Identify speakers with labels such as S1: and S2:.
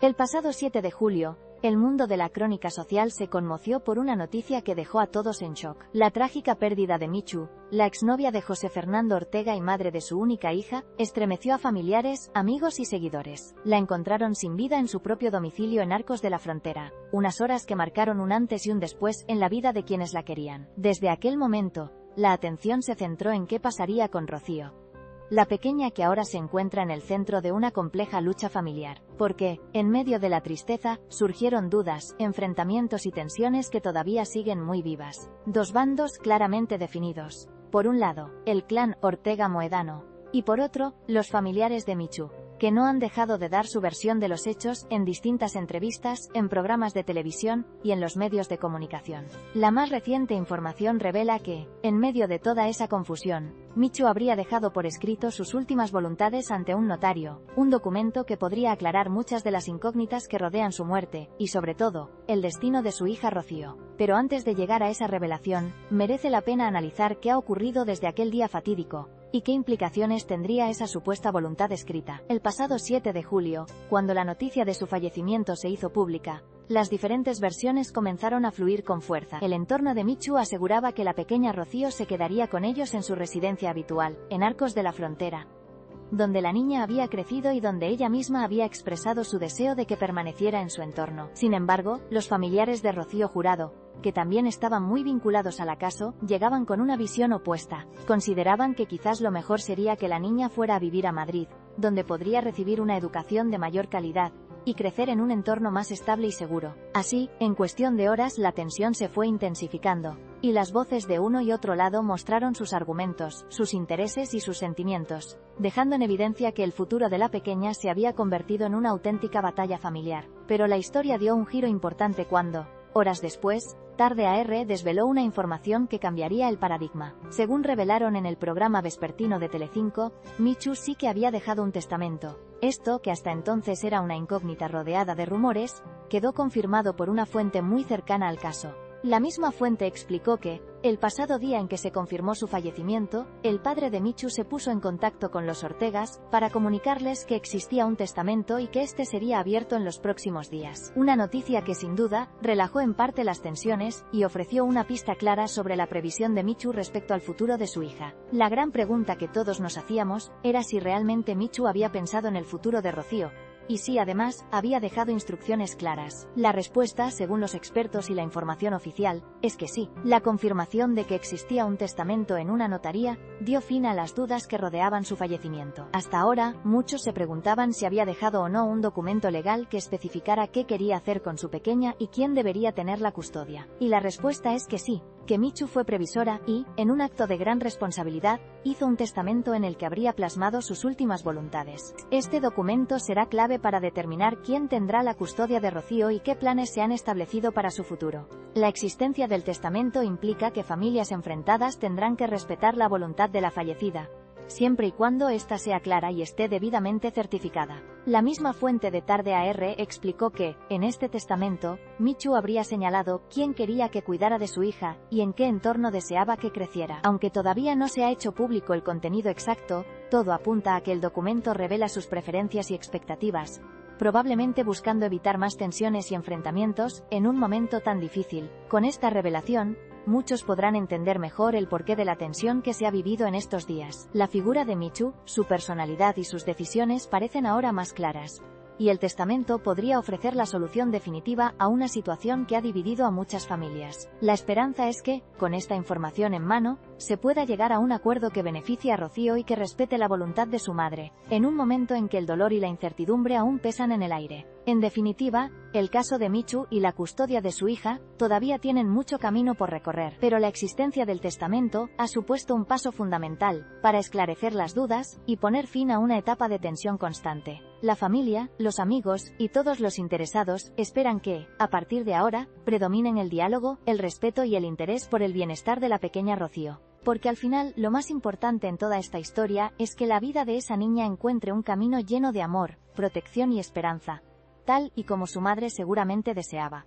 S1: El pasado 7 de julio, el mundo de la crónica social se conmoció por una noticia que dejó a todos en shock. La trágica pérdida de Michu, la exnovia de José Fernando Ortega y madre de su única hija, estremeció a familiares, amigos y seguidores. La encontraron sin vida en su propio domicilio en Arcos de la Frontera, unas horas que marcaron un antes y un después en la vida de quienes la querían. Desde aquel momento, la atención se centró en qué pasaría con Rocío, la pequeña que ahora se encuentra en el centro de una compleja lucha familiar, porque, en medio de la tristeza, surgieron dudas, enfrentamientos y tensiones que todavía siguen muy vivas. Dos bandos claramente definidos. Por un lado, el clan Ortega Mohedano, y por otro, los familiares de Michu, que no han dejado de dar su versión de los hechos en distintas entrevistas, en programas de televisión y en los medios de comunicación. La más reciente información revela que, en medio de toda esa confusión, Michu habría dejado por escrito sus últimas voluntades ante un notario, un documento que podría aclarar muchas de las incógnitas que rodean su muerte, y sobre todo, el destino de su hija Rocío. Pero antes de llegar a esa revelación, merece la pena analizar qué ha ocurrido desde aquel día fatídico, y qué implicaciones tendría esa supuesta voluntad escrita. El pasado 7 de julio, cuando la noticia de su fallecimiento se hizo pública, las diferentes versiones comenzaron a fluir con fuerza. El entorno de Michu aseguraba que la pequeña Rocío se quedaría con ellos en su residencia habitual, en Arcos de la Frontera, donde la niña había crecido y donde ella misma había expresado su deseo de que permaneciera en su entorno. Sin embargo, los familiares de Rocío Jurado, que también estaban muy vinculados al caso, llegaban con una visión opuesta. Consideraban que quizás lo mejor sería que la niña fuera a vivir a Madrid, donde podría recibir una educación de mayor calidad y crecer en un entorno más estable y seguro. Así, en cuestión de horas la tensión se fue intensificando, y las voces de uno y otro lado mostraron sus argumentos, sus intereses y sus sentimientos, dejando en evidencia que el futuro de la pequeña se había convertido en una auténtica batalla familiar. Pero la historia dio un giro importante cuando, horas después, Tarde AR desveló una información que cambiaría el paradigma. Según revelaron en el programa vespertino de Telecinco, Michu sí que había dejado un testamento. Esto, que hasta entonces era una incógnita rodeada de rumores, quedó confirmado por una fuente muy cercana al caso. La misma fuente explicó que, el pasado día en que se confirmó su fallecimiento, el padre de Michu se puso en contacto con los Ortegas para comunicarles que existía un testamento y que este sería abierto en los próximos días. Una noticia que sin duda relajó en parte las tensiones y ofreció una pista clara sobre la previsión de Michu respecto al futuro de su hija. La gran pregunta que todos nos hacíamos era si realmente Michu había pensado en el futuro de Rocío, y si además había dejado instrucciones claras. La respuesta, según los expertos y la información oficial, es que sí. La confirmación de que existía un testamento en una notaría dio fin a las dudas que rodeaban su fallecimiento. Hasta ahora, muchos se preguntaban si había dejado o no un documento legal que especificara qué quería hacer con su pequeña y quién debería tener la custodia. Y la respuesta es que sí, que Michu fue previsora y, en un acto de gran responsabilidad, hizo un testamento en el que habría plasmado sus últimas voluntades. Este documento será clave para determinar quién tendrá la custodia de Rocío y qué planes se han establecido para su futuro. La existencia del testamento implica que familias enfrentadas tendrán que respetar la voluntad de la fallecida, siempre y cuando ésta sea clara y esté debidamente certificada. La misma fuente de Tarde AR explicó que, en este testamento, Michu habría señalado quién quería que cuidara de su hija y en qué entorno deseaba que creciera. Aunque todavía no se ha hecho público el contenido exacto, todo apunta a que el documento revela sus preferencias y expectativas, probablemente buscando evitar más tensiones y enfrentamientos en un momento tan difícil. Con esta revelación, muchos podrán entender mejor el porqué de la tensión que se ha vivido en estos días. La figura de Michu, su personalidad y sus decisiones parecen ahora más claras, y el testamento podría ofrecer la solución definitiva a una situación que ha dividido a muchas familias. La esperanza es que, con esta información en mano, se pueda llegar a un acuerdo que beneficie a Rocío y que respete la voluntad de su madre, en un momento en que el dolor y la incertidumbre aún pesan en el aire. En definitiva, el caso de Michu y la custodia de su hija todavía tienen mucho camino por recorrer, pero la existencia del testamento ha supuesto un paso fundamental para esclarecer las dudas y poner fin a una etapa de tensión constante. La familia, los amigos y todos los interesados esperan que, a partir de ahora, predominen el diálogo, el respeto y el interés por el bienestar de la pequeña Rocío. Porque al final, lo más importante en toda esta historia es que la vida de esa niña encuentre un camino lleno de amor, protección y esperanza, tal y como su madre seguramente deseaba.